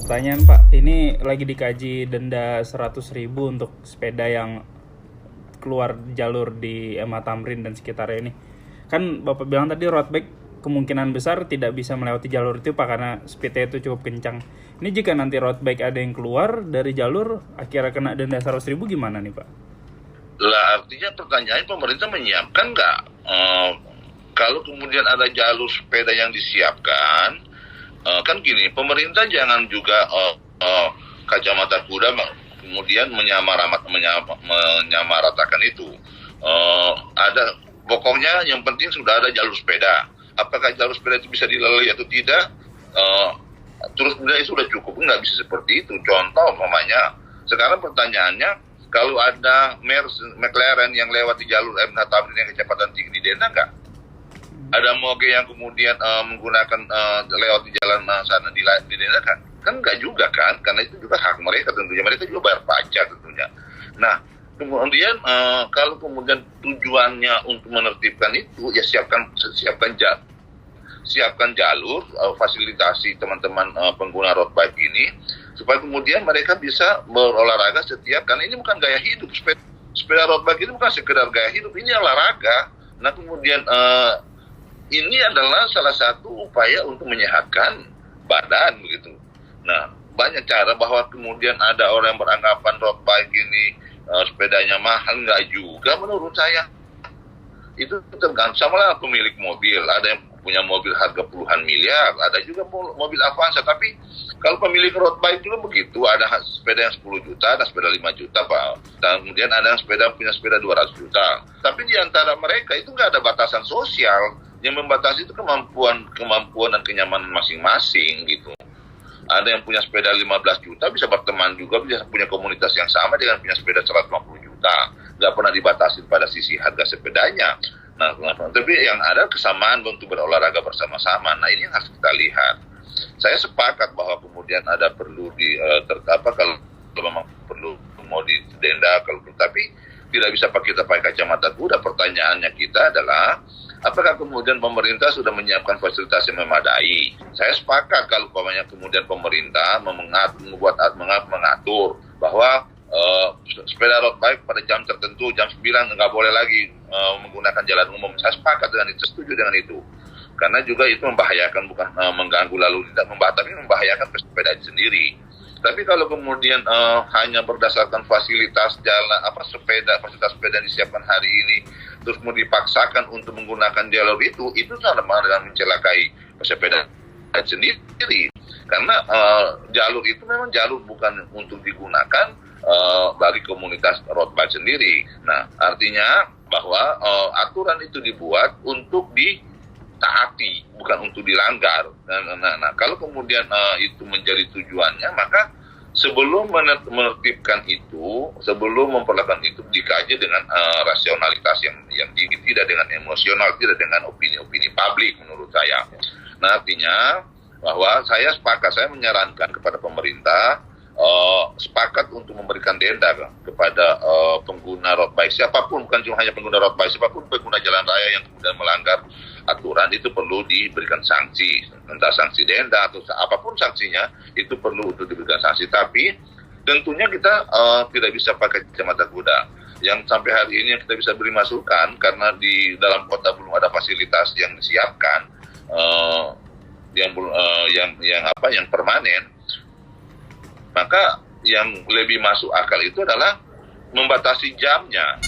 Pertanyaan Pak, ini lagi dikaji denda 100.000 untuk sepeda yang keluar jalur di MH Tamrin dan sekitarnya ini. Kan Bapak bilang tadi road bike kemungkinan besar tidak bisa melewati jalur itu Pak karena speednya itu cukup kencang. Ini jika nanti road bike ada yang keluar dari jalur akhirnya kena denda 100.000 gimana nih Pak? Lah artinya pertanyaan pemerintah menyiapkan nggak? Kalau kemudian ada jalur sepeda yang disiapkan, kan gini, pemerintah jangan juga kacamata kuda kemudian menyamaratakan itu. Ada pokoknya yang penting sudah ada jalur sepeda. Apakah jalur sepeda itu bisa dilalui atau tidak? Terus kemudian itu sudah cukup, nggak bisa seperti itu. Contoh umpamanya, sekarang pertanyaannya, kalau ada McLaren yang lewat di jalur MH Tamrin yang kecepatan tinggi di denda nggak? Ada moge yang kemudian menggunakan lewat di jalan sana di denda kan? Kan nggak juga kan? Karena itu juga hak mereka tentunya. Mereka juga bayar pajak tentunya. Nah, kemudian kalau kemudian tujuannya untuk menertibkan itu, ya siapkan jalur, fasilitasi teman-teman pengguna road bike ini, supaya kemudian mereka bisa berolahraga setiap, karena ini bukan gaya hidup, sepeda road bike ini bukan sekedar gaya hidup, ini olahraga. Nah kemudian ini adalah salah satu upaya untuk menyehatkan badan begitu. Nah banyak cara, bahwa kemudian ada orang yang beranggapan road bike ini sepedanya mahal, nggak juga menurut saya. Itu tergantung, sama lah pemilik mobil, ada yang punya mobil harga puluhan miliar, ada juga mobil Avanza. Tapi kalau pemilik road bike juga begitu, ada sepeda yang 10 juta, ada sepeda 5 juta Pak. Dan kemudian ada yang punya sepeda 200 juta. Tapi di antara mereka itu nggak ada batasan sosial. Yang membatasi itu kemampuan dan kenyamanan masing-masing gitu. Ada yang punya sepeda 15 juta bisa berteman juga, bisa punya komunitas yang sama dengan punya sepeda 150 juta. Nggak pernah dibatasi pada sisi harga sepedanya. Nah, tapi yang ada kesamaan untuk berolahraga bersama-sama. Nah, ini yang harus kita lihat. Saya sepakat bahwa kemudian ada perlu kalau memang perlu mau didenda, tapi tidak bisa kita pakai kacamata kuda. Pertanyaannya kita adalah, apakah kemudian pemerintah sudah menyiapkan fasilitas yang memadai? Saya sepakat kalau kemudian pemerintah mengatur bahwa sepeda road bike pada jam tertentu, jam 9 nggak boleh lagi menggunakan jalan umum. Saya sepakat dengan itu, setuju dengan itu. Karena juga itu membahayakan, bukan mengganggu lalu lintas, tapi membahayakan pesepeda itu sendiri. Tapi kalau kemudian hanya berdasarkan fasilitas jalan, fasilitas sepeda yang disiapkan hari ini, terus mau dipaksakan untuk menggunakan jalur itu sama dengan mencelakai pesepeda sendiri. Karena jalur itu memang jalur bukan untuk digunakan bagi komunitas road bike sendiri. Nah, artinya bahwa aturan itu dibuat untuk ditaati, bukan untuk dilanggar. Nah, kalau kemudian itu menjadi tujuannya, maka sebelum menertibkan itu, sebelum memperlakukan itu, dikaji dengan rasionalitas yang tinggi, tidak dengan emosional, tidak dengan opini-opini publik menurut saya. Nah, artinya bahwa saya sepakat, saya menyarankan kepada pemerintah sepakat untuk memberikan denda kepada pengguna road bike siapapun, bukan cuma hanya pengguna road bike, siapapun pengguna jalan raya yang kemudian melanggar aturan itu perlu diberikan sanksi, entah sanksi denda atau apapun sanksinya, itu perlu untuk diberikan sanksi. Tapi tentunya kita tidak bisa pakai kacamata kuda. Yang sampai hari ini yang kita bisa beri masukan, karena di dalam kota belum ada fasilitas yang disiapkan yang permanen, maka yang lebih masuk akal itu adalah membatasi jamnya.